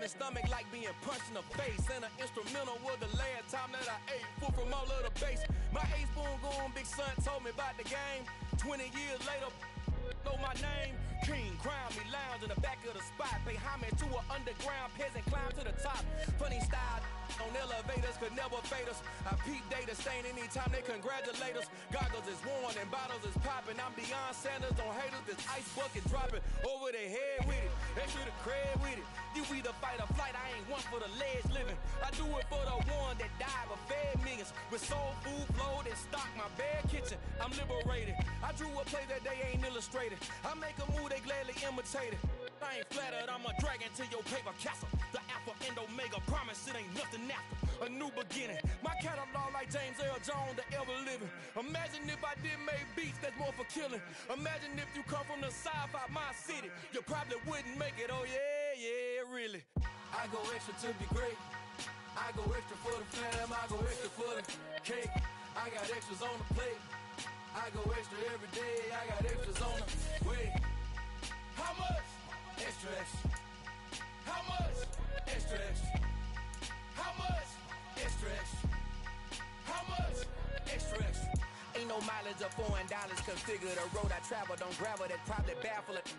Savage stomach like being punched in the face. And an instrumental was the last time that I ate food from all of the base. My ace spoon going, big son told me about the game. 20 years later, know my name. King, crown me, lounge in the back of the spot. Pay homage to an underground peasant, climb to the top. Funny style on elevators could never fade us. I peep data stain anytime they congratulate us. Goggles is worn and bottles is popping. I'm Deion Sanders on haters, this ice bucket dropping over their head with it. Extra the cred with it. You either fight or flight, I ain't one for the ledge living. I do it for the one that died but fed millions. With soul food flowed and stocked my bare kitchen. I'm liberated. I drew a play that they ain't illustrated. I make a move, they gladly imitate it. I ain't flattered, I'm a dragon to your paper castle. The Alpha and Omega, promise it ain't nothing after. A new beginning. My catalog like James Earl Jones, the ever living. Imagine if I did make beats that's more for killing. Imagine if you come from the sci-fi, my city. You probably wouldn't make it, oh yeah, really. I go extra to be great. I go extra for the fam, I go extra for the cake. I got extras on the plate. I go extra every day, I got extras on the way. How much? Extra, extra. How much? Extra, extra. How much? Extra, extra. How much? Extra, extra. Ain't no mileage of $4 configure the road I travel. Don't gravel that probably baffle it.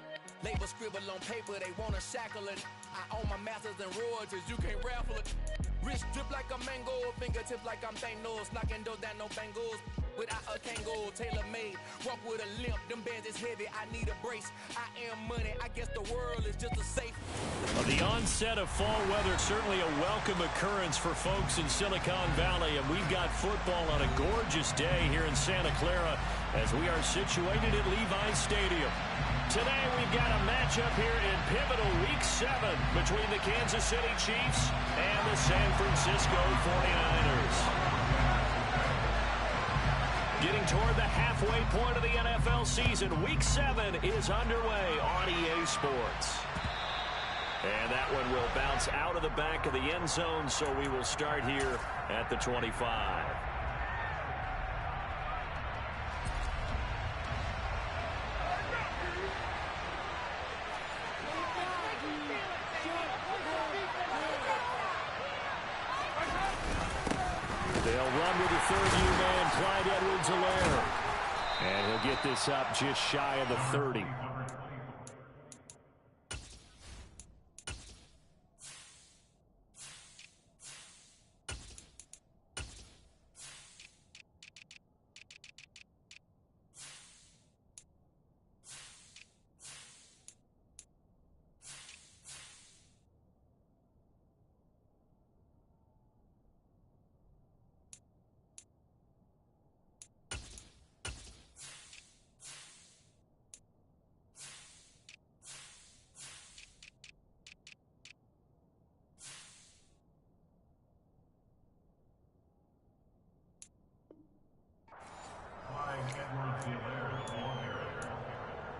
Label scribble on paper, they wanna shackle it. I own my masters and royalties, you can't raffle it. Wrist drip like a mango, fingertips like I'm Thanos. Knocking those down, no bangles. Without a Kango, tailor-made. Walk with a limp, them bands is heavy, I need a brace. I am money, I guess the world is just a safe. Well, the onset of fall weather, certainly a welcome occurrence for folks in Silicon Valley. And we've got football on a gorgeous day here in Santa Clara as we are situated at Levi's Stadium. Today we've got a matchup here in pivotal Week 7 between the Kansas City Chiefs and the San Francisco 49ers. Getting toward the halfway point of the NFL season, Week 7 is underway on EA Sports. And that one will bounce out of the back of the end zone, so we will start here at the 25. They'll run with the third-year man, Clyde Edwards-Helaire. And he'll get this up just shy of the 30.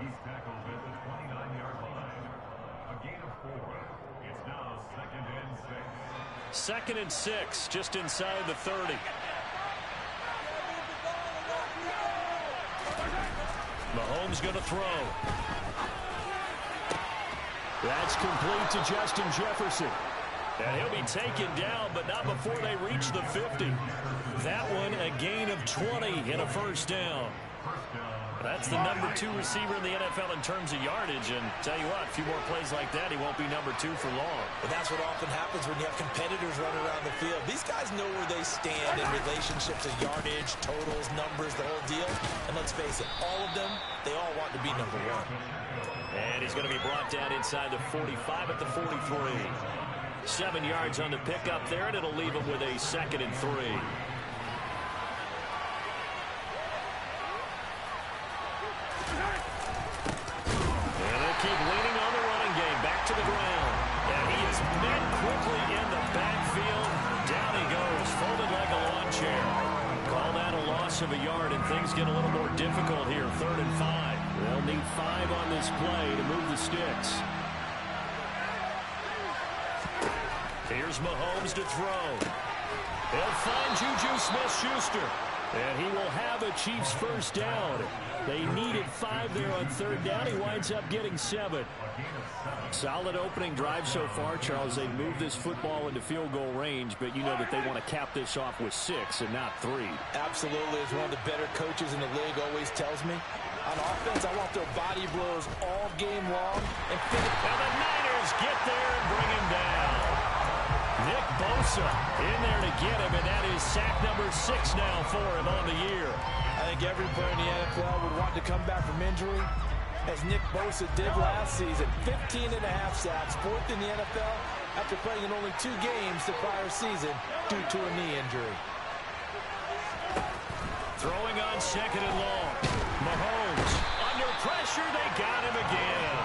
He's tackled at the 29-yard line. A gain of 4. It's now 2nd and 6. 2nd and 6, just inside the 30. Mahomes going to throw. That's complete to Justin Jefferson. And he'll be taken down, but not before they reach the 50. That one a gain of 20 and a first down. That's the number 2 receiver in the NFL in terms of yardage. And tell you what, a few more plays like that, he won't be number 2 for long. But that's what often happens when you have competitors running around the field. These guys know where they stand in relationship to yardage, totals, numbers, the whole deal. And let's face it, all of them, they all want to be number 1. And he's going to be brought down inside the 45 at the 43. 7 yards on the pickup there, and it'll leave him with a 2nd and 3. Keep leaning on the running game. Back to the ground. And he is met quickly in the backfield. Down he goes, folded like a lawn chair. Call that a loss of a yard, and things get a little more difficult here. 3rd and 5. They'll need 5 on this play to move the sticks. Here's Mahomes to throw. He'll find Juju Smith-Schuster. And he will have a Chiefs first down. They needed 5 there on third down. He winds up getting 7. Solid opening drive so far, Charles. They've moved this football into field goal range, but you know that they want to cap this off with 6 and not 3. Absolutely. As one of the better coaches in the league always tells me, on offense, I want their body blows all game long. And the Niners get there and bring him down. Nick Bosa in there to get him, and that is sack number 6 now for him on the year. I think every player in the NFL would want to come back from injury, as Nick Bosa did last season. 15.5 sacks, 4th in the NFL, after playing in only 2 games the prior season due to a knee injury. Throwing on 2nd and long. Mahomes under pressure. They got him again.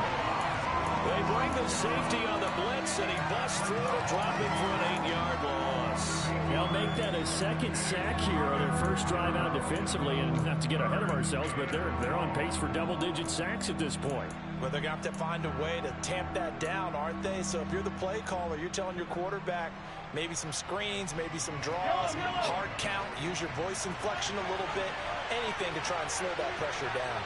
They bring the safety on the blitz, and he busts through to drop him for an 8-yard loss. They'll make that a 2nd sack here on their first drive out defensively, and not to get ahead of ourselves, but they're on pace for double-digit sacks at this point. Well, they're going to have to find a way to tamp that down, aren't they? So if you're the play caller, you're telling your quarterback maybe some screens, maybe some draws, hard count, use your voice inflection a little bit, anything to try and slow that pressure down.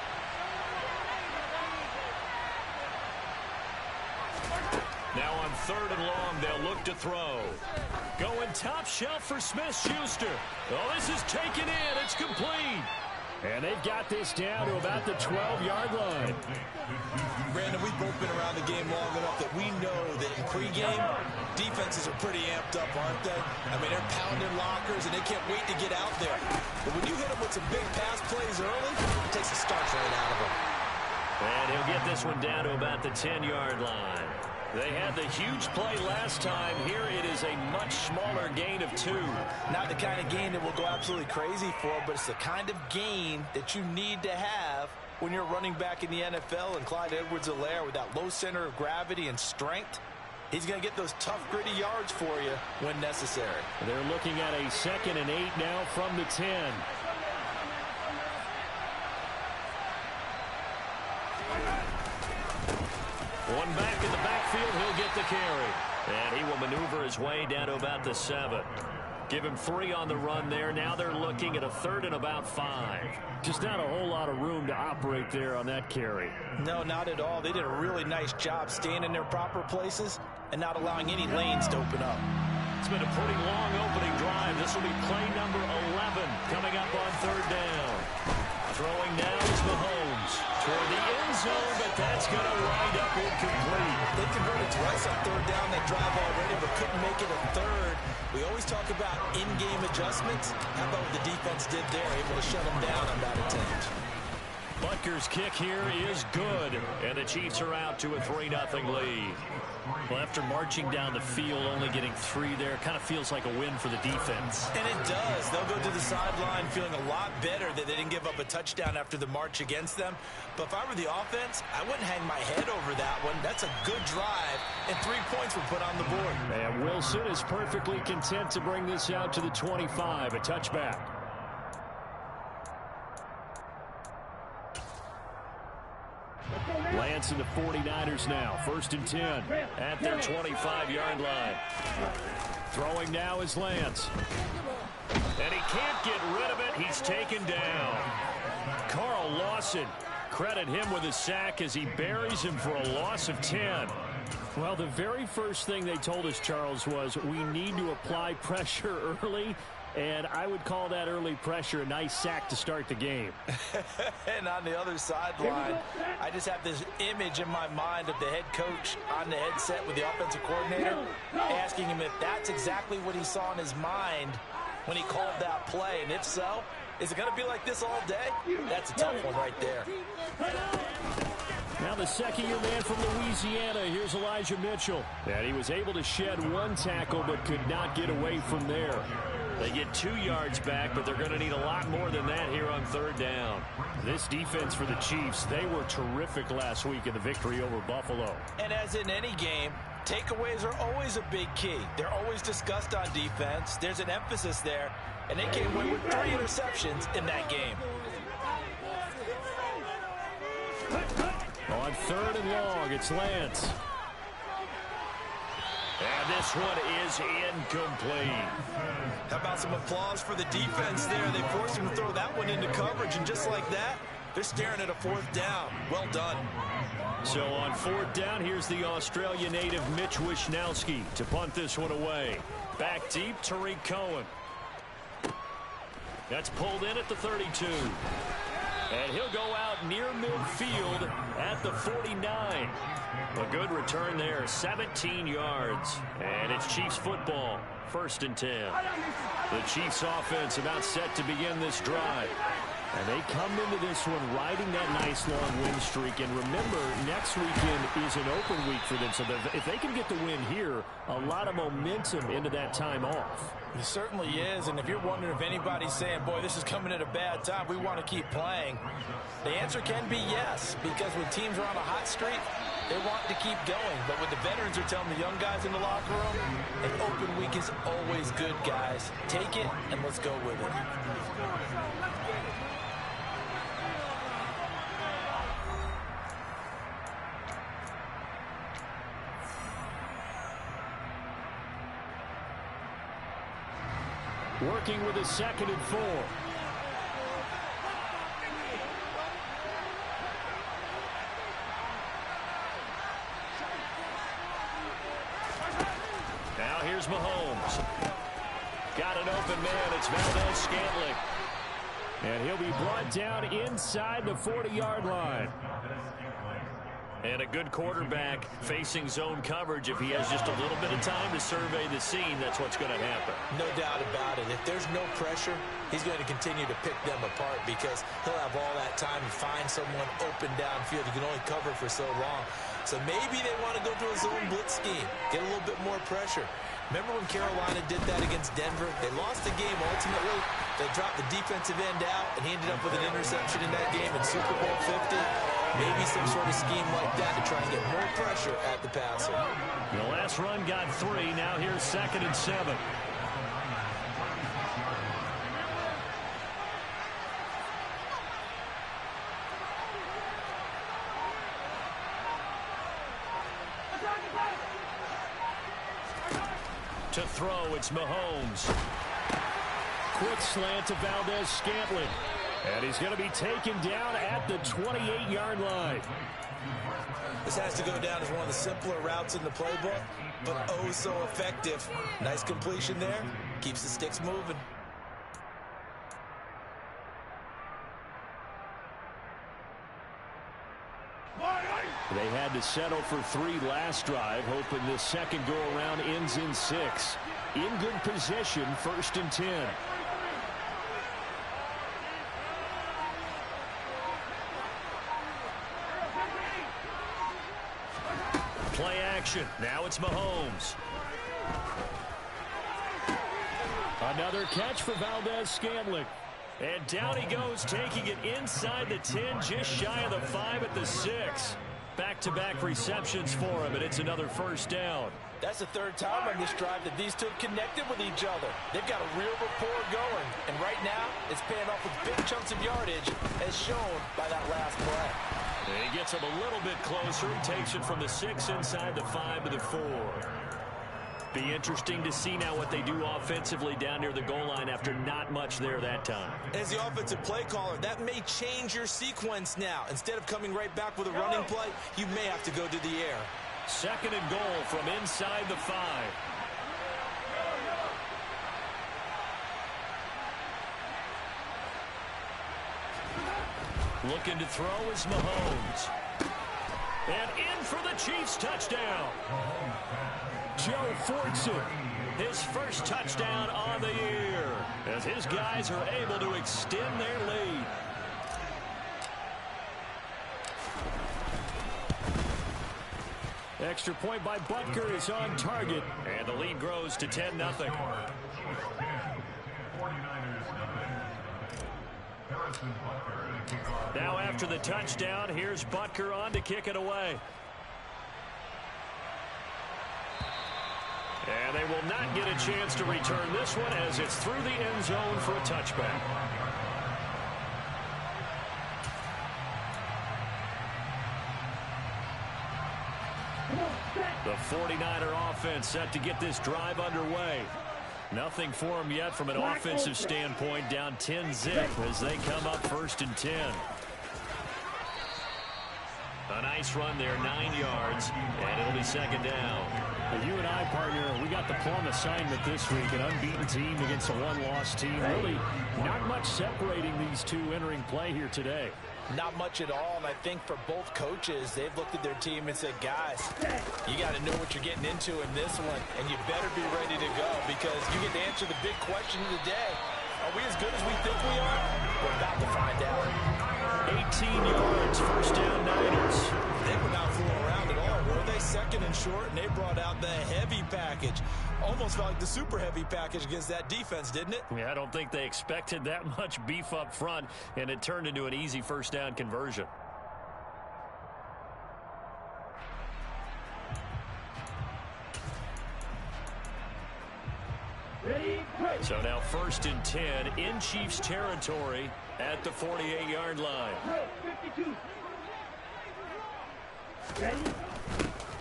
Now on 3rd and long, they'll look to throw. Going top shelf for Smith-Schuster. Oh, this is taken in. It's complete. And they've got this down to about the 12-yard line. Brandon, we've both been around the game long enough that we know that in pregame, defenses are pretty amped up, aren't they? I mean, they're pounding lockers, and they can't wait to get out there. But when you hit them with some big pass plays early, it takes the starch right out of them. And he'll get this one down to about the 10-yard line. They had the huge play last time. Here it is a much smaller gain of 2. Not the kind of gain that we'll go absolutely crazy for, but it's the kind of gain that you need to have when you're running back in the NFL. And Clyde Edwards-Helaire, with that low center of gravity and strength, he's going to get those tough, gritty yards for you when necessary. They're looking at a 2nd and 8 now from the 10. One back in the backfield, he'll get the carry. And he will maneuver his way down to about the 7. Give him 3 on the run there. Now they're looking at a 3rd and about 5. Just not a whole lot of room to operate there on that carry. No, not at all. They did a really nice job staying in their proper places and not allowing any lanes to open up. It's been a pretty long opening drive. This will be play number 11 coming up on 3rd down. Throwing now is Mahomes toward the end zone, but that's going to wind up incomplete. They converted twice on 3rd down that drive already, but couldn't make it a 3rd. We always talk about in-game adjustments. How about what the defense did there, able to shut them down on that attempt. Butker's kick here is good, and the Chiefs are out to a 3-0 lead. Well, after marching down the field, only getting 3 there, kind of feels like a win for the defense. And it does. They'll go to the sideline feeling a lot better that they didn't give up a touchdown after the march against them. But if I were the offense, I wouldn't hang my head over that one. That's a good drive, and 3 points were put on the board. And Wilson is perfectly content to bring this out to the 25, a touchback. Lance and the 49ers now. 1st and 10 at their 25-yard line. Throwing now is Lance. And he can't get rid of it. He's taken down. Carl Lawson, credit him with a sack as he buries him for a loss of 10. Well, the very first thing they told us, Charles, was we need to apply pressure early. And I would call that early pressure a nice sack to start the game. And on the other sideline, I just have this image in my mind of the head coach on the headset with the offensive coordinator, asking him if that's exactly what he saw in his mind when he called that play. And if so, is it going to be like this all day? That's a tough one right there. Now the second-year man from Louisiana, here's Elijah Mitchell. And he was able to shed 1 tackle but could not get away from there. They get 2 yards back, but they're going to need a lot more than that here on 3rd down. This defense for the Chiefs, they were terrific last week in the victory over Buffalo. And as in any game, takeaways are always a big key. They're always discussed on defense. There's an emphasis there, and they came away with 3 interceptions in that game. On 3rd and long, it's Lance. And this one is incomplete. How about some applause for the defense there? They forced him to throw that one into coverage, and just like that, they're staring at a fourth down. Well done. So on fourth down, here's the Australia native Mitch Wishnowsky to punt this one away. Back deep, Tariq Cohen. That's pulled in at the 32. And he'll go out near midfield at the 49. A good return there, 17 yards. And it's Chiefs football, 1st and 10. The Chiefs offense about set to begin this drive. And they come into this one riding that nice long win streak. And remember, next weekend is an open week for them. So if they can get the win here, a lot of momentum into that time off. It certainly is. And if you're wondering if anybody's saying, boy, this is coming at a bad time, we want to keep playing, the answer can be yes. Because when teams are on a hot streak, they want to keep going. But what the veterans are telling the young guys in the locker room, an open week is always good, guys. Take it and let's go with it. Working with a 2nd and 4. Now here's Mahomes. Got an open man. It's Valdez-Scantling. And he'll be brought down inside the 40-yard line. And a good quarterback facing zone coverage. If he has just a little bit of time to survey the scene, that's what's going to happen. No doubt about it. If there's no pressure, he's going to continue to pick them apart because he'll have all that time to find someone open downfield. He can only cover for so long. So maybe they want to go to a zone blitz scheme, get a little bit more pressure. Remember when Carolina did that against Denver? They lost the game ultimately. They dropped the defensive end out, and he ended up with an interception in that game in Super Bowl 50. Maybe some sort of scheme like that to try and get more pressure at the passer. The last run got 3. Now here's 2nd and 7. To throw, it's Mahomes. Quick slant to Valdez-Scantling. And he's going to be taken down at the 28-yard line. This has to go down as one of the simpler routes in the playbook, but oh so effective. Nice completion there. Keeps the sticks moving. They had to settle for 3 last drive, hoping this second go-around ends in 6. In good position, 1st and 10. Play action. Now it's Mahomes. Another catch for Valdez-Scantling. And down he goes, taking it inside the 10, just shy of the 5 at the 6. Back-to-back receptions for him, and it's another 1st down. That's the 3rd time on this drive that these two connected with each other. They've got a real rapport going, and right now it's paying off with big chunks of yardage, as shown by that last play. And he gets him a little bit closer. He takes it from the 6 inside the 5 to the 4. Be interesting to see now what they do offensively down near the goal line after not much there that time. As the offensive play caller, that may change your sequence now. Instead of coming right back with a running play, you may have to go to the air. 2nd and goal from inside the 5. Looking to throw is Mahomes. And in for the Chiefs touchdown. Joe Fortson, his first touchdown on the year, as his guys are able to extend their lead. Extra point by Butker is on target, and the lead grows to 10-0. Now after the touchdown, here's Butker on to kick it away. And they will not get a chance to return this one as it's through the end zone for a touchback. The 49er offense set to get this drive underway. Nothing for them yet from an offensive standpoint, down 10-zip as they come up 1st and 10. A nice run there, 9 yards, and it'll be 2nd down. Well, you and I, partner, we got the plum assignment this week, an unbeaten team against a one-loss team. Really not much separating these two entering play here today. Not much at all, and I think for both coaches, they've looked at their team and said, guys, you got to know what you're getting into in this one, and you better be ready to go because you get to answer the big question of the day. Are we as good as we think we are? We're about to find out. 18 yards, 1st down Niners. They were not fooling around at all, were they? 2nd and short, and they brought out the heavy package. Almost felt like the super heavy package against that defense, didn't it? Yeah, I don't think they expected that much beef up front, and it turned into an easy 1st down conversion. So now 1st and 10 in Chiefs territory at the 48-yard line.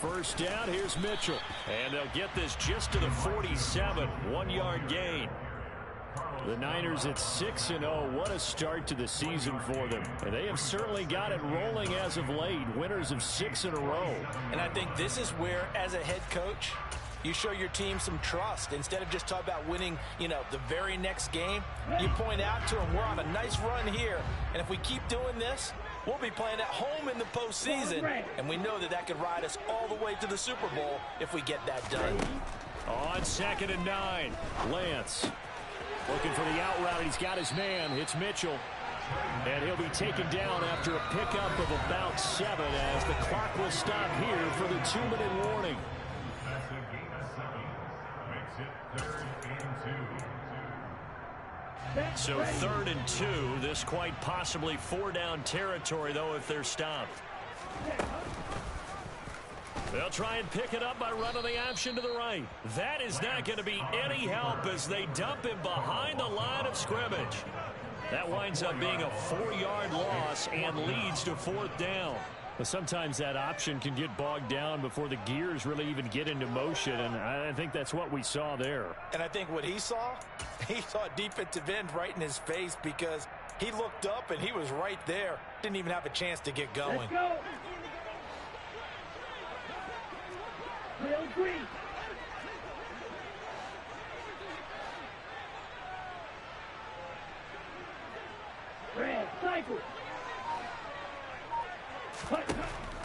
1st down, here's Mitchell. And they'll get this just to the 47, 1-yard gain. The Niners at 6-0. What a start to the season for them. And they have certainly got it rolling as of late. Winners of 6 in a row. And I think this is where, as a head coach, you show your team some trust. Instead of just talking about winning, the very next game, you point out to them, we're on a nice run here. And if we keep doing this, we'll be playing at home in the postseason. And we know that that could ride us all the way to the Super Bowl if we get that done. On 2nd and 9, Lance looking for the out route. He's got his man. It's Mitchell. And he'll be taken down after a pickup of about 7 as the clock will stop here for the 2-minute warning. So 3rd and 2. This quite possibly 4-down territory, though, if they're stopped. They'll try and pick it up by running the option to the right. That is not going to be any help as they dump him behind the line of scrimmage. That winds up being a 4-yard loss and leads to 4th down. But sometimes that option can get bogged down before the gears really even get into motion, and I think that's what we saw there. And I think what he saw a defensive end right in his face because he looked up and he was right there. Didn't even have a chance to get going. Let's go. Real green. Red, cycle.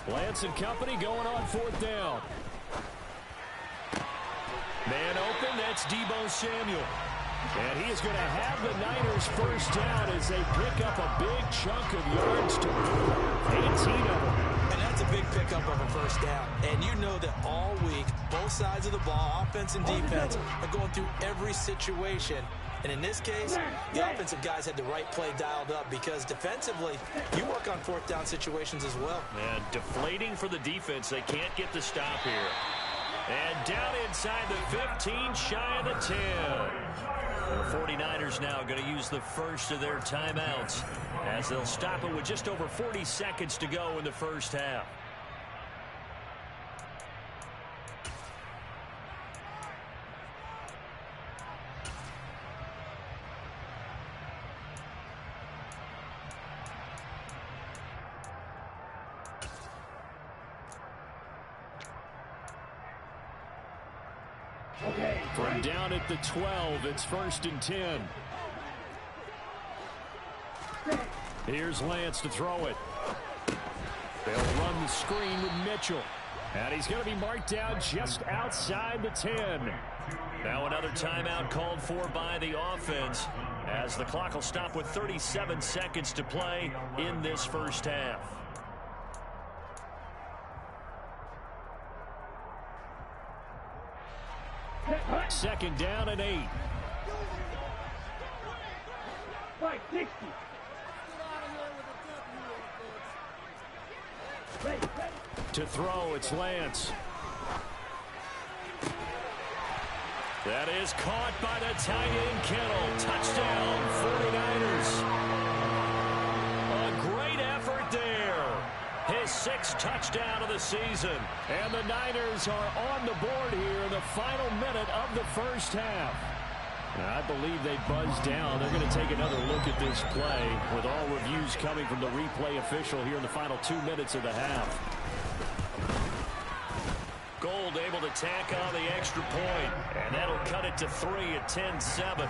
Lance and company going on 4th down. Man open, that's Deebo Samuel. And he is going to have the Niners 1st down as they pick up a big chunk of yards to 18 of them. And that's a big pickup of a 1st down. And you know that all week, both sides of the ball, offense and defense, are going through every situation. And in this case, the offensive guys had the right play dialed up because defensively, you work on 4th down situations as well. And deflating for the defense. They can't get the stop here. And down inside the 15, shy of the 10. The 49ers now going to use the first of their timeouts as they'll stop it with just over 40 seconds to go in the 1st half. From down at the 12, it's 1st and 10. Here's Lance to throw it. They'll run the screen with Mitchell. And he's going to be marked down just outside the 10. Now another timeout called for by the offense as the clock will stop with 37 seconds to play in this 1st half. Second down and 8. 560. To throw, it's Lance. That is caught by the tight end Kittle. Touchdown, 49ers. A great effort there. His 6th touchdown of the season. And the Niners are on the board here in the final minute of the first half. I believe they buzzed down. They're going to take another look at this play with all reviews coming from the replay official here in the final 2 minutes of the half. Gold able to tack on the extra point, and that'll cut it to 3 at 10-7.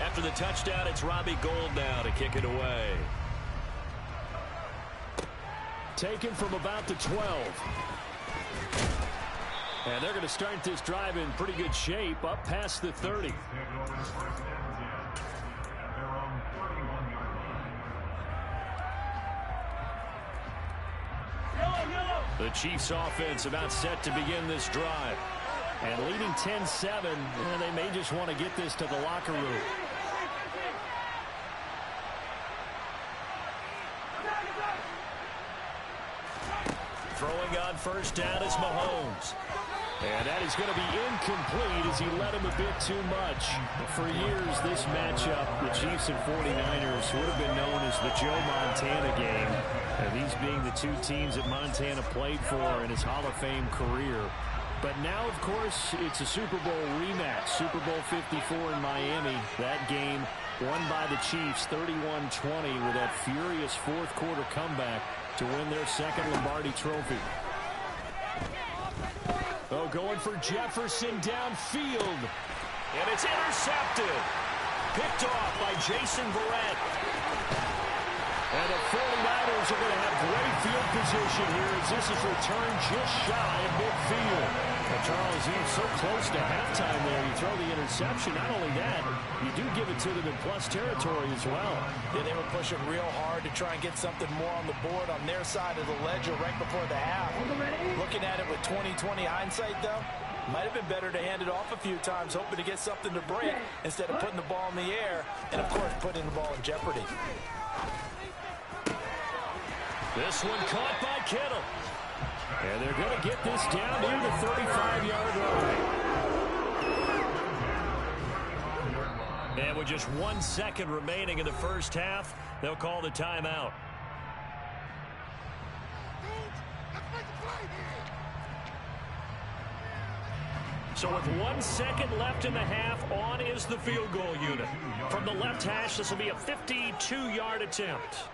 After the touchdown, it's Robbie Gould now to kick it away. Taken from about the 12. And they're going to start this drive in pretty good shape, up past the 30. The Chiefs offense about set to begin this drive. And leading 10-7, and they may just want to get this to the locker room. Throwing on first down is Mahomes. And that is going to be incomplete as he led him a bit too much. For years, this matchup, the Chiefs and 49ers, would have been known as the Joe Montana game. And these being the two teams that Montana played for in his Hall of Fame career. But now, of course, it's a Super Bowl rematch. Super Bowl 54 in Miami. That game won by the Chiefs 31-20 with that furious fourth-quarter comeback to win their second Lombardi trophy. Oh, going for Jefferson downfield. And it's intercepted. Picked off by Jason Verrett. And the 49ers are going to have great field position here as this is returned just shy of midfield. Well, Charles, you're so close to halftime there. You throw the interception. Not only that, you do give it to them in plus territory as well. Yeah, they were pushing real hard to try and get something more on the board on their side of the ledger right before the half. Looking at it with 20/20 hindsight, though, might have been better to hand it off a few times, hoping to get something to break instead of putting the ball in the air and, of course, putting the ball in jeopardy. This one caught by Kittle. And they're going to get this down near the 35-yard line. And with just 1 second remaining in the first half, they'll call the timeout. So with 1 second left in the half, on is the field goal unit. From the left hash, this will be a 52-yard attempt.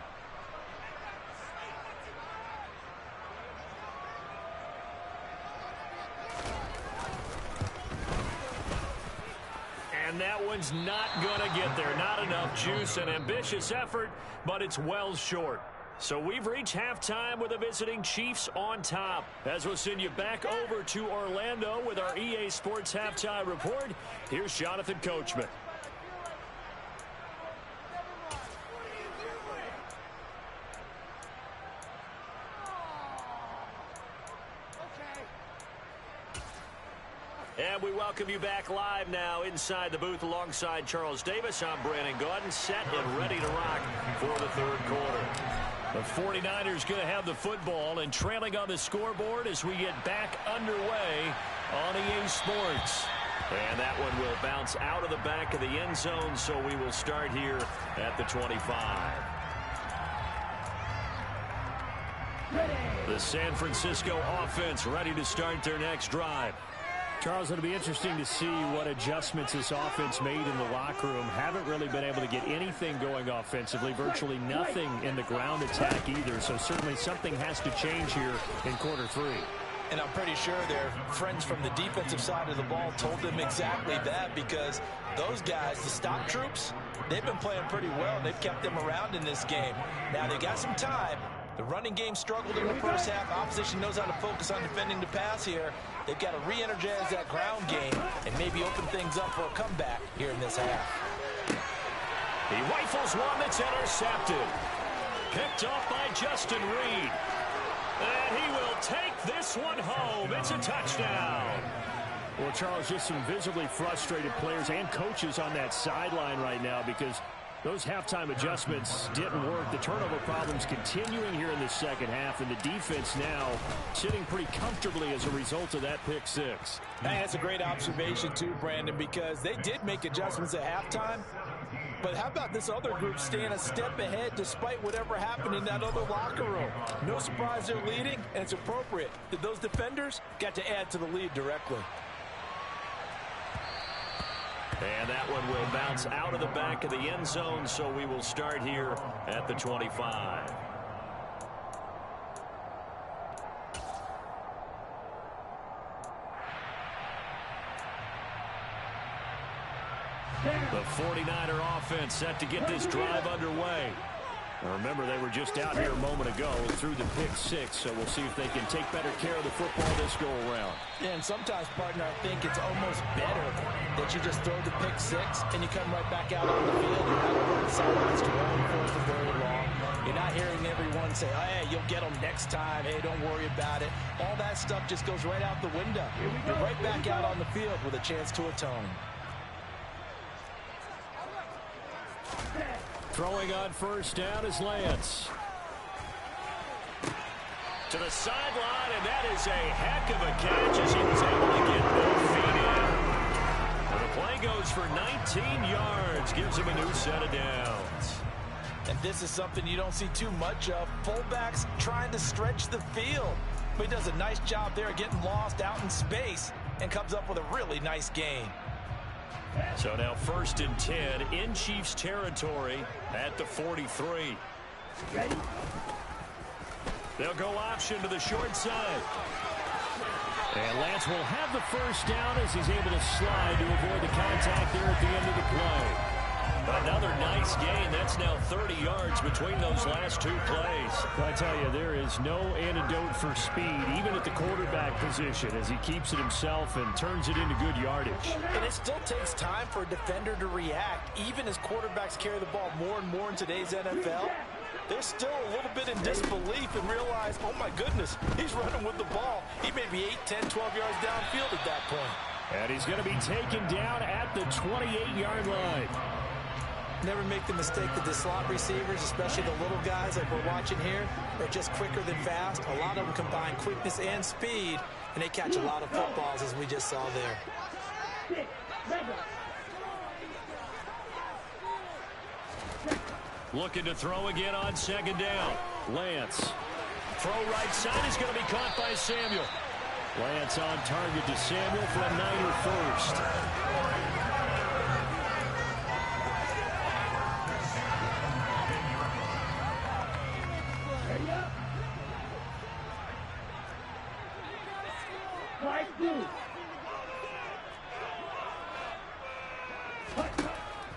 And that one's not going to get there. Not enough juice. An ambitious effort, but it's well short. So we've reached halftime with the visiting Chiefs on top. As we'll send you back over to Orlando with our EA Sports Halftime Report, here's Jonathan Coachman. And we welcome you back live now inside the booth alongside Charles Davis. I'm Brandon Gaudin, set and ready to rock for the third quarter. The 49ers going to have the football and trailing on the scoreboard as we get back underway on EA Sports. And that one will bounce out of the back of the end zone, so we will start here at the 25. The San Francisco offense ready to start their next drive. Charles, it'll be interesting to see what adjustments this offense made in the locker room. Haven't really been able to get anything going offensively, virtually nothing in the ground attack either. So certainly something has to change here in quarter three. And I'm pretty sure their friends from the defensive side of the ball told them exactly that, because those guys, the stop troops, they've been playing pretty well. They've kept them around in this game. Now they got some time. The running game struggled in the first half. Opposition knows how to focus on defending the pass here. They've got to re-energize that ground game and maybe open things up for a comeback here in this half. He rifles one that's intercepted. Picked off by Justin Reed. And he will take this one home. It's a touchdown. Well, Charles, just some visibly frustrated players and coaches on that sideline right now, because Those halftime adjustments didn't work. The turnover problems continuing here in the second half, and the defense now sitting pretty comfortably as a result of that pick six. Hey, that's a great observation too, Brandon, because they did make adjustments at halftime. But how about this other group staying a step ahead despite whatever happened in that other locker room? No surprise they're leading, and it's appropriate that those defenders got to add to the lead directly. And that one will bounce out of the back of the end zone, so we will start here at the 25. The 49er offense set to get this drive underway. Now remember, they were just out here a moment ago through the pick six, so we'll see if they can take better care of the football this go-around. Yeah, and sometimes, partner, I think it's almost better that you just throw the pick six and you come right back out on the field. You're not over the sidelines dwelling for very long. You're not hearing everyone say, oh, hey, you'll get them next time. Hey, don't worry about it. All that stuff just goes right out the window. You're right back out on the field with a chance to atone. Throwing on first down is Lance. To the sideline, and that is a heck of a catch as he was able to get both feet in. And the play goes for 19 yards, gives him a new set of downs. And this is something you don't see too much of. Fullbacks trying to stretch the field. But he does a nice job there getting lost out in space and comes up with a really nice gain. So now 1st and 10 in Chiefs territory at the 43. Ready? They'll go option to the short side. And Lance will have the first down as he's able to slide to avoid the contact there at the end of the play. Another nice gain. That's now 30 yards between those last two plays. I tell you, there is no antidote for speed, even at the quarterback position, as he keeps it himself and turns it into good yardage. And it still takes time for a defender to react, even as quarterbacks carry the ball more and more in today's NFL. They're still a little bit in disbelief and realize, oh my goodness, he's running with the ball. He may be 8, 10, 12 yards downfield at that point. And he's going to be taken down at the 28-yard line. Never make the mistake that the slot receivers, especially the little guys like we're watching here, are just quicker than fast. A lot of them combine quickness and speed, and they catch a lot of footballs, as we just saw there. Looking to throw again on 2nd down. Lance. Throw right side is going to be caught by Samuel. Lance on target to Samuel for a Niner first.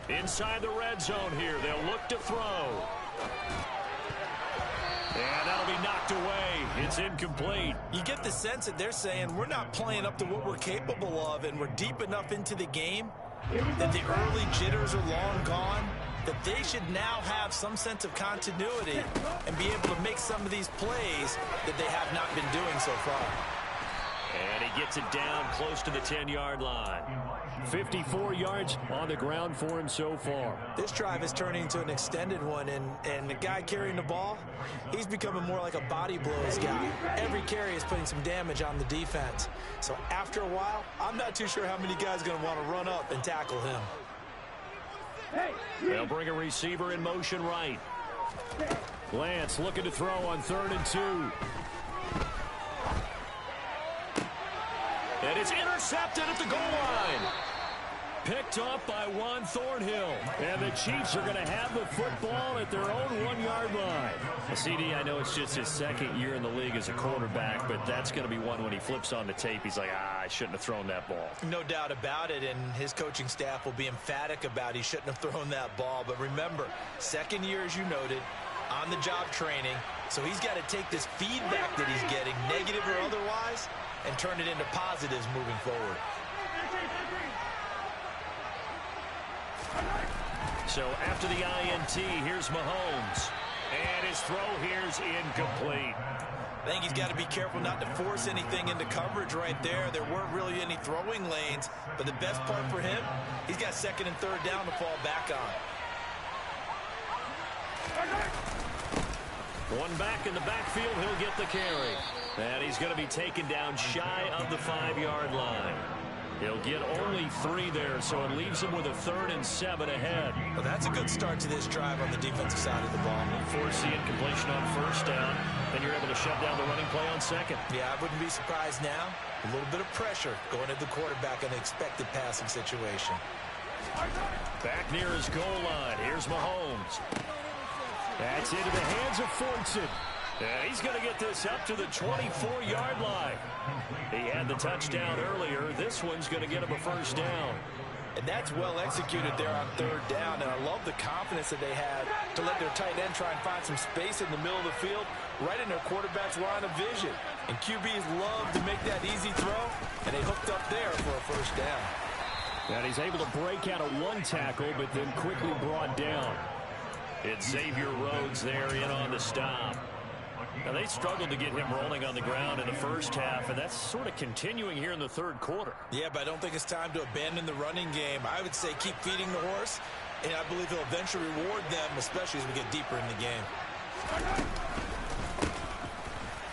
Inside the red zone here, they'll look to throw. And that'll be knocked away. It's incomplete. You get the sense that they're saying we're not playing up to what we're capable of, and we're deep enough into the game that the early jitters are long gone, that they should now have some sense of continuity and be able to make some of these plays that they have not been doing so far. And he gets it down close to the 10-yard line. 54 yards on the ground for him so far. This drive is turning into an extended one, and the guy carrying the ball, he's becoming more like a body blows guy. Every carry is putting some damage on the defense. So after a while, I'm not too sure how many guys are going to want to run up and tackle him. They'll bring a receiver in motion right. Lance looking to throw on 3rd and 2. And it's intercepted at the goal line. Picked up by Juan Thornhill. And the Chiefs are going to have the football at their own 1-yard line. CD, I know it's just his 2nd year in the league as a quarterback, but that's going to be one when he flips on the tape. He's like, I shouldn't have thrown that ball. No doubt about it, and his coaching staff will be emphatic about he shouldn't have thrown that ball. But remember, 2nd year, as you noted, on-the-job training. So he's got to take this feedback that he's getting, negative or otherwise, and turn it into positives moving forward. So after the INT, here's Mahomes. And his throw here's incomplete. I think he's got to be careful not to force anything into coverage right there. There weren't really any throwing lanes, but the best part for him, he's got 2nd and 3rd down to fall back on. One back in the backfield, he'll get the carry. And he's going to be taken down shy of the 5-yard line. He'll get only 3 there, so it leaves him with a 3rd and 7 ahead. Well, that's a good start to this drive on the defensive side of the ball. Force the incompletion on 1st down, then you're able to shut down the running play on 2nd. Yeah, I wouldn't be surprised now. A little bit of pressure going at the quarterback in an expected passing situation. Back near his goal line. Here's Mahomes. That's into the hands of Fortson. And he's going to get this up to the 24-yard line. He had the touchdown earlier. This one's going to get him a 1st down. And that's well executed there on 3rd down. And I love the confidence that they had to let their tight end try and find some space in the middle of the field, right in their quarterback's line of vision. And QBs love to make that easy throw, and they hooked up there for a 1st down. And he's able to break out of 1 tackle, but then quickly brought down. It's Xavier Rhodes there in on the stop. Now, they struggled to get him rolling on the ground in the 1st half, and that's sort of continuing here in the 3rd quarter. Yeah, but I don't think it's time to abandon the running game. I would say keep feeding the horse, and I believe he'll eventually reward them, especially as we get deeper in the game.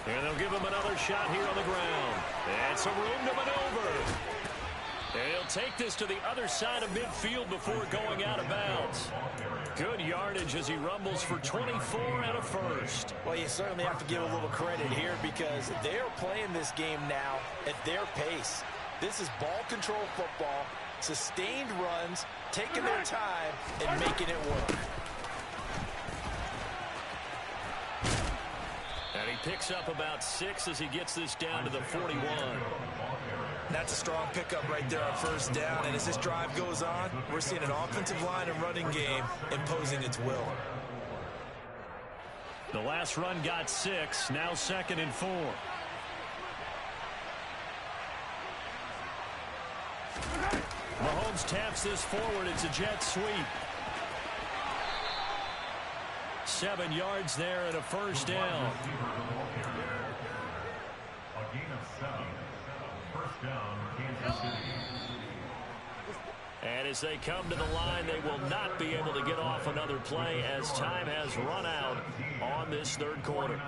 And they'll give him another shot here on the ground. And some room to maneuver. And he'll take this to the other side of midfield before going out of bounds. Good yardage as he rumbles for 24 and a 1st. Well, you certainly have to give a little credit here because they're playing this game now at their pace. This is ball control football, sustained runs, taking their time, and making it work. And he picks up about 6 as he gets this down to the 41. That's a strong pickup right there on 1st down. And as this drive goes on, we're seeing an offensive line and running game imposing its will. The last run got 6. Now 2nd and 4. Mahomes taps this forward. It's a jet sweep. 7 yards there and a 1st down. A gain of 7. 1st down, Kansas City. And as they come to the line, they will not be able to get off another play as time has run out on this 3rd quarter.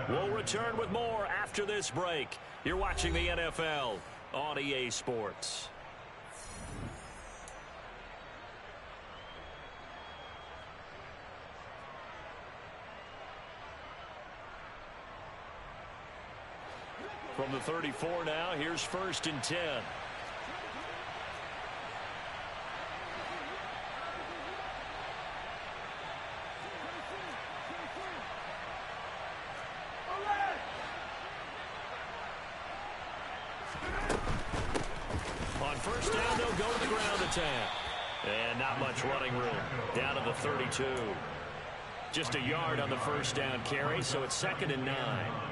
We'll return with more after this break. You're watching the NFL on EA Sports. From the 34 now, here's 1st and 10. On 1st down, they'll go to the ground attack. And not much running room. Down to the 32. Just a yard on the 1st down carry, so it's 2nd and 9.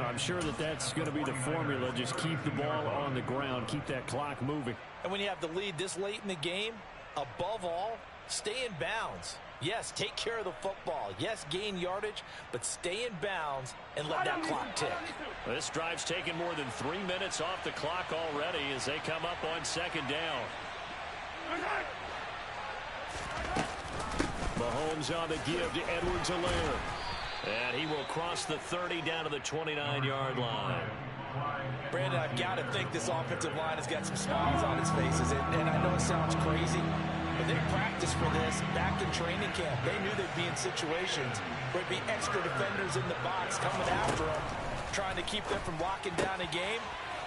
I'm sure that's going to be the formula. Just keep the ball on the ground. Keep that clock moving. And when you have the lead this late in the game, above all, stay in bounds. Yes, take care of the football. Yes, gain yardage, but stay in bounds and let that clock tick. This drive's taken more than 3 minutes off the clock already as they come up on 2nd down. Mahomes on the give to Edwards-Helaire. And he will cross the 30 down to the 29-yard line. Brandon, I've got to think this offensive line has got some smiles on its faces. And I know it sounds crazy, but they practiced for this back in training camp. They knew they'd be in situations where it'd be extra defenders in the box coming after them, trying to keep them from locking down a game.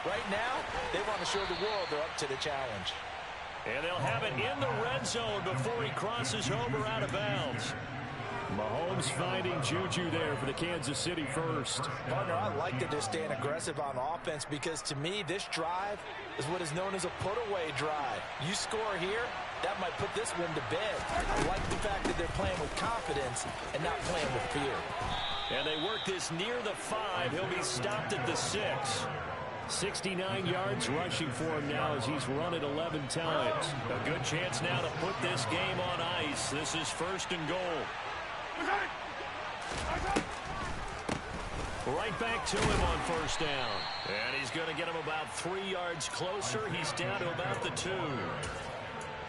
Right now, they want to show the world they're up to the challenge. And they'll have it in the red zone before he crosses over out of bounds. Mahomes finding Juju there for the Kansas City 1st. Partner, I like that they're staying aggressive on offense because to me, this drive is what is known as a put-away drive. You score here, that might put this one to bed. I like the fact that they're playing with confidence and not playing with fear. And they work this near the 5. He'll be stopped at the 6. 69 yards rushing for him now as he's run it 11 times. A good chance now to put this game on ice. This is 1st and goal. Right back to him on 1st down. And he's going to get him about 3 yards closer. He's down to about the 2.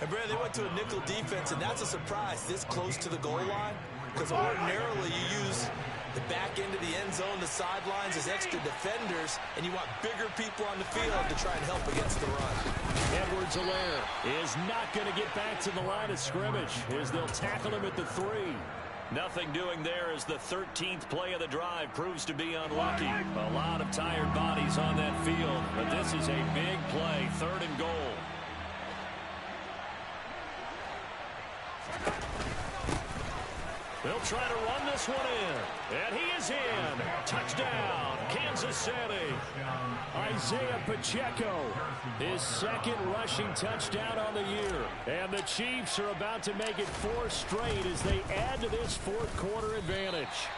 And Brad, they went to a nickel defense, and that's a surprise this close to the goal line. because ordinarily you use the back end of the end zone, the sidelines as extra defenders, and you want bigger people on the field to try and help against the run. Edwards-Helaire is not going to get back to the line of scrimmage as they'll tackle him at the 3. Nothing doing there as the 13th play of the drive proves to be unlucky. A lot of tired bodies on that field, but this is a big play, 3rd and goal. They'll try to run this one in, and he is in. Touchdown, Kansas City. Isaiah Pacheco, his 2nd rushing touchdown on the year. And the Chiefs are about to make it 4 straight as they add to this 4th quarter advantage.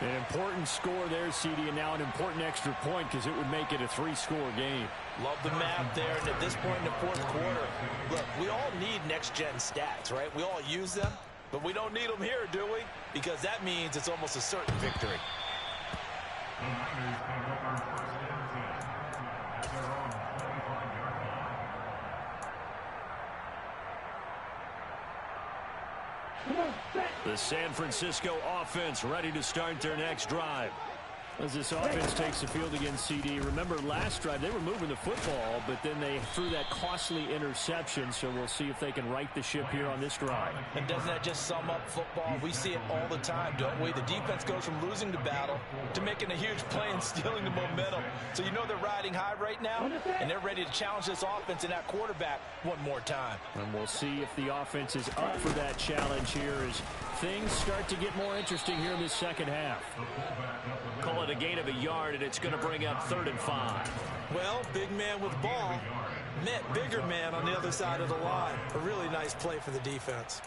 An important score there, CD, and now an important extra point because it would make it a 3-score game. Love the map there, and at this point in the 4th quarter, look, we all need next-gen stats, right? We all use them. But we don't need them here, do we? Because that means it's almost a certain victory. The Niners pick up our 1st and 10 at their own 25-yard line. The San Francisco offense ready to start their next drive. As this offense takes the field against CD, remember last drive they were moving the football, but then they threw that costly interception, so we'll see if they can right the ship here on this drive. And doesn't that just sum up football? We see it all the time, don't we? The defense goes from losing the battle to making a huge play and stealing the momentum. So you know they're riding high right now, and they're ready to challenge this offense and that quarterback one more time. And we'll see if the offense is up for that challenge here as things start to get more interesting here in this 2nd half. Call it a gain of a yard, and it's going to bring up 3rd and 5. Well, big man with ball met bigger man on the other side of the line. A really nice play for the defense.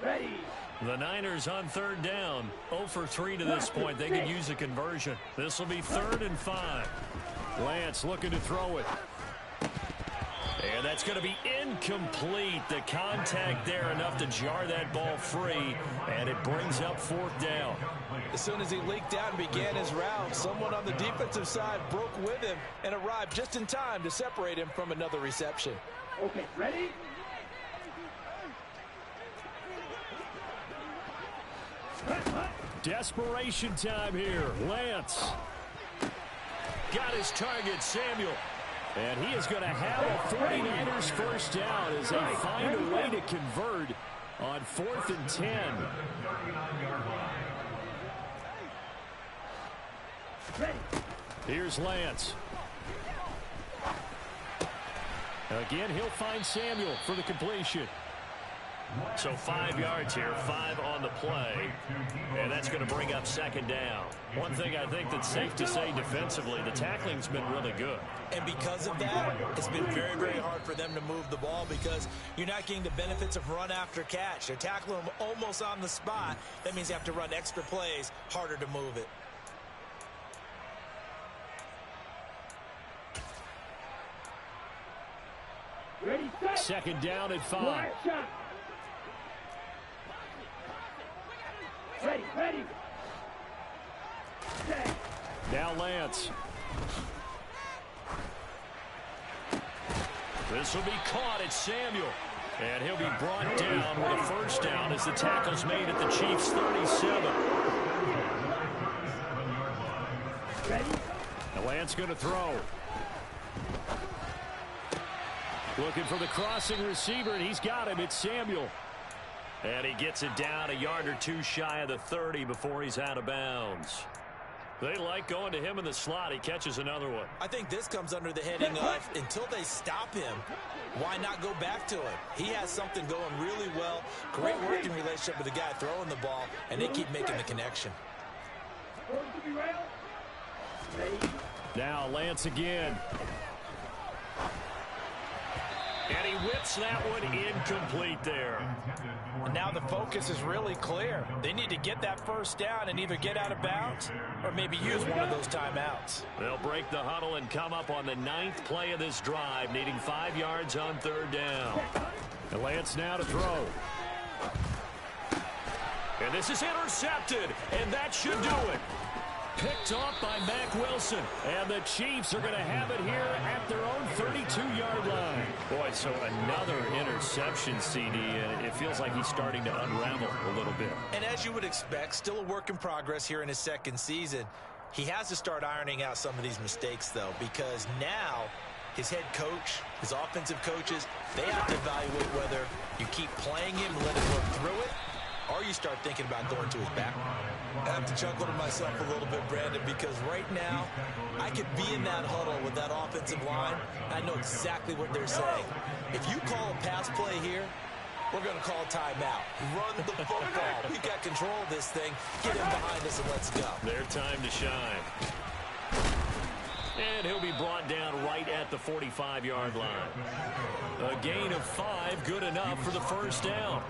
Ready. The Niners on 3rd down. 0 for 3 to this point. They could use a conversion. This will be 3rd and 5. Lance looking to throw it. And that's going to be incomplete. The contact there enough to jar that ball free, and it brings up 4th down. As soon as he leaked out and began his route, someone on the defensive side broke with him and arrived just in time to separate him from another reception. Okay, ready? Desperation time here. Lance got his target, Samuel. And he is going to have a 49ers first down as they find a way to convert on 4th and 10. Here's Lance. Again, he'll find Samuel for the completion. So 5 yards here, 5 on the play, and that's going to bring up 2nd down. One thing I think that's safe to say defensively, the tackling's been really good. And because of that, it's been very, very hard for them to move the ball because you're not getting the benefits of run after catch. They're tackling them almost on the spot. That means you have to run extra plays, harder to move it. Ready, set. 2nd down and 5. Wide shot. Ready, ready. Set. Now Lance. This will be caught at Samuel. And he'll be brought down with a first down as the tackle's made at the Chiefs' 37. Ready. Now Lance going to throw. Looking for the crossing receiver, and he's got him. It's Samuel. And he gets it down a yard or 2 shy of the 30 before he's out of bounds. They like going to him in the slot. He catches another one. I think this comes under the heading of until they stop him, why not go back to him? He has something going really well. Great working relationship with the guy throwing the ball, and they keep making the connection. Now Lance again. And he whips that one incomplete there. And now the focus is really clear. They need to get that first down and either get out of bounds or maybe use one of those timeouts. They'll break the huddle and come up on the 9th play of this drive, needing 5 yards on 3rd down. And Lance now to throw. And this is intercepted, and that should do it. Picked off by Mack Wilson. And the Chiefs are going to have it here at their own 32-yard line. Boy, so another interception, CD, and it feels like he's starting to unravel a little bit. And as you would expect, still a work in progress here in his second season. He has to start ironing out some of these mistakes, though, because now his head coach, his offensive coaches, they have to evaluate whether you keep playing him and let him work through it, or you start thinking about going to his back. I have to chuckle to myself a little bit, Brandon, because right now I could be in that huddle with that offensive line. I know exactly what they're saying. If you call a pass play here, we're going to call a timeout. Run the football. We've got control of this thing. Get him behind us and let's go. Their time to shine. And he'll be brought down right at the 45-yard line. A gain of 5, good enough for the first down.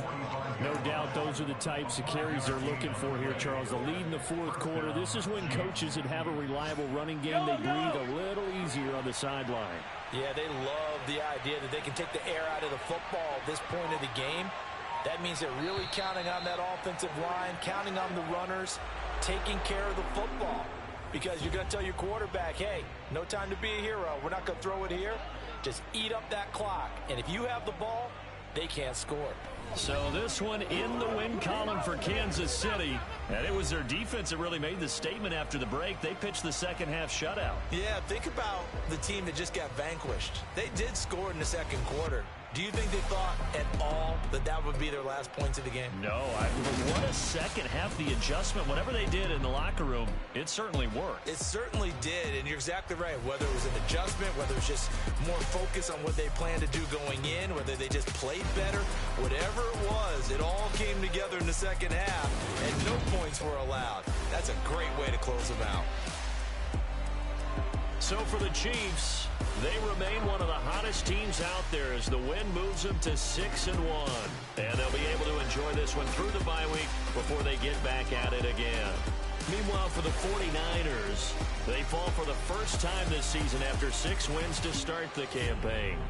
No doubt those are the types of carries they're looking for here, Charles. The lead in the fourth quarter. This is when coaches that have a reliable running game, they breathe a little easier on the sideline. Yeah, they love the idea that they can take the air out of the football at this point of the game. That means they're really counting on that offensive line, counting on the runners, taking care of the football. Because you're going to tell your quarterback, hey, no time to be a hero. We're not going to throw it here. Just eat up that clock. And if you have the ball, they can't score. So this one in the win column for Kansas City. And it was their defense that really made the statement after the break. They pitched the second-half shutout. Yeah, think about the team that just got vanquished. They did score in the second quarter. Do you think they thought at all that that would be their last points of the game? No. What a second half. The adjustment, whatever they did in the locker room, it certainly worked. It certainly did, and you're exactly right. Whether it was an adjustment, whether it was just more focus on what they planned to do going in, whether they just played better, whatever it was, it all came together in the second half, and no points were allowed. That's a great way to close them out. So for the Chiefs, they remain one of the hottest teams out there as the win moves them to 6-1. And they'll be able to enjoy this one through the bye week before they get back at it again. Meanwhile, for the 49ers, they fall for the first time this season after 6 wins to start the campaign.